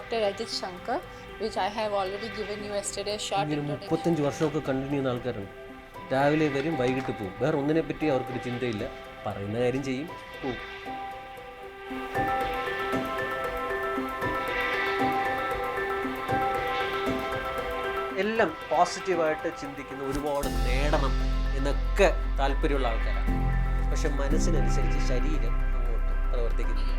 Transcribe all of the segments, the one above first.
Dr. Ajit Shankar, which I have already given you yesterday a short introduction. 35 വർഷമൊക്കെ continue ചെയ്യുന്ന ആൾക്കാരാണ്. രാവിലെ വരും, വൈകിട്ട് പോകും. വേറെ ഒന്നിനെ പറ്റി അവർക്കൊരു ചിന്തയില്ല. പറയുന്ന കാര്യം ചെയ്യും, പോകും. എല്ലാം പോസിറ്റീവായിട്ട് ചിന്തിക്കുന്ന, ഒരുപാട് നേടണം എന്നൊക്കെ താല്പര്യമുള്ള ആൾക്കാരാണ്. പക്ഷെ മനസ്സിനനുസരിച്ച് ശരീരം അങ്ങോട്ട് പ്രവർത്തിക്കുന്നില്ല.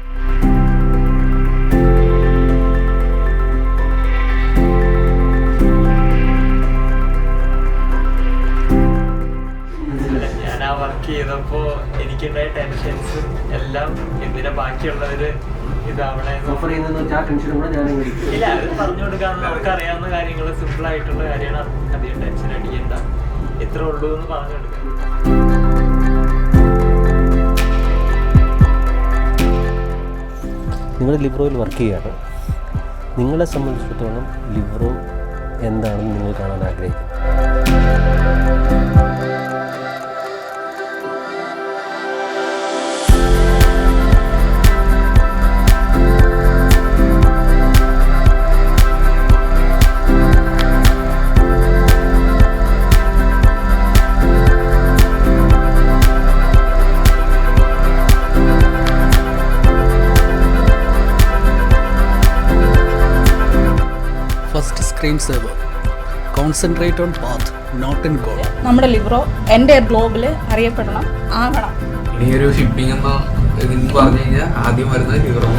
ഞാൻ ആ വർക്ക് ചെയ്തപ്പോൾ എനിക്കുണ്ടായ ടെൻഷൻസ് എല്ലാം എന്തിനാ ബാക്കിയുള്ളവര് ഇല്ല, അത് പറഞ്ഞു കൊടുക്കാൻ നമുക്ക് അറിയാവുന്ന കാര്യങ്ങൾ, സിമ്പിൾ ആയിട്ടുള്ള കാര്യമാണ്. അധികം ടെൻഷൻ അടിക്കണ്ട, എത്ര ഉള്ളൂ എന്ന് പറഞ്ഞു കൊടുക്കാം. നിങ്ങൾ ലിബ്രോയിൽ വർക്ക് ചെയ്യുകയാണ്. നിങ്ങളെ സംബന്ധിച്ചിടത്തോളം ലിബ്രോ എന്താണെന്ന് നിങ്ങൾ കാണാൻ ആഗ്രഹിക്കുന്നു. First screen saver, concentrate on path not in goal. നമ്മുടെ ലിബ്രോ എൻ്റെ ഗ്ലോബിൽ അറിയപ്പെടണം, ആവണം. ഇനി ഒരു ഷിപ്പിംഗ് എന്നോ ഇതിന് പറഞ്ഞു കഴിഞ്ഞാൽ ആദ്യം വരുന്നത് ലിബ്രോ.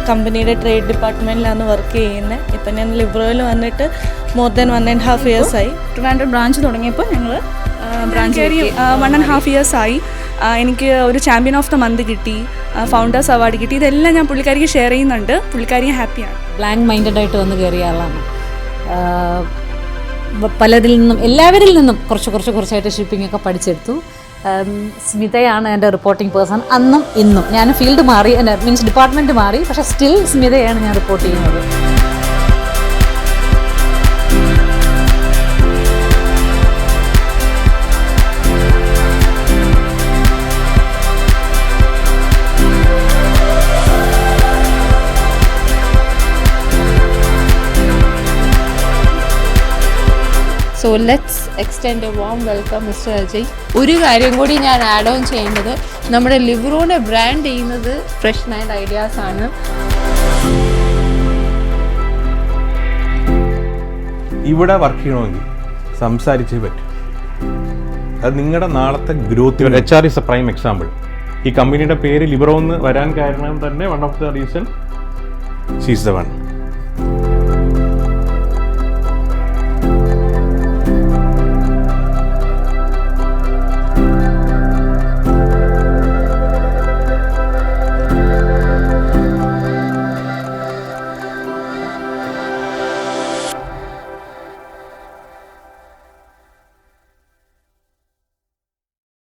കമ്പനിയുടെ ട്രേഡ് ഡിപ്പാർട്ട്മെൻറ്റിലാണ് വർക്ക് ചെയ്യുന്നത്. ഇപ്പം ഞാൻ ലിബ്രോയിൽ വന്നിട്ട് മോർ ദാൻ 1.5 years ആയി. ട്രിവാൻഡ്രം ബ്രാഞ്ച് തുടങ്ങിയപ്പോൾ ഞങ്ങൾ ബ്രാഞ്ച് 1.5 years ആയി. എനിക്ക് ഒരു ചാമ്പ്യൻ ഓഫ് ദ മന്ത് കിട്ടി, ഫൗണ്ടേഴ്സ് അവാർഡ് കിട്ടി. ഇതെല്ലാം ഞാൻ പുള്ളിക്കാരിക്ക് ഷെയർ ചെയ്യുന്നുണ്ട്. പുള്ളിക്കാരി ഹാപ്പിയാണ്. ബ്ലാങ്ക് മൈൻഡഡായിട്ട് വന്ന് കയറിയ ആളാണ്. പലരിൽ നിന്നും, എല്ലാവരിൽ നിന്നും കുറച്ചായിട്ട് ഷിപ്പിംഗ് ഒക്കെ പഠിച്ചെടുത്തു. സ്മിതയാണ് എൻ്റെ റിപ്പോർട്ടിംഗ് പേഴ്സൺ. അന്നും ഇന്നും ഞാൻ ഫീൽഡ് മാറി, മീൻസ് ഡിപ്പാർട്ട്മെൻറ്റ് മാറി, പക്ഷേ സ്റ്റിൽ സ്മിതയാണ് ഞാൻ റിപ്പോർട്ട് ചെയ്യുന്നത്. So let's extend a warm welcome Mr. Ajay. ഒരു കാര്യം കൂടി ഞാൻ ആഡ് ഓൺ ചെയ്യുന്നത്, നമ്മുടെ ലിബ്രോനെ ബ്രാൻഡ് ചെയ്യുന്നത് ഫ്രഷ് മൈൻഡ് ഐഡിയാസ് ആണ്. ഇവിടെ വർക്ക് ചെയ്യണമെങ്കിൽ സംസാരിച്ചേ പറ്റും. അത് നിങ്ങളുടെ നാളത്തെ growth. HR is A prime example. ഈ കമ്പനിയുടെ പേര് ലിബ്രോ എന്ന് വരാൻ കാരണം തന്നെ one of the reason she is the one.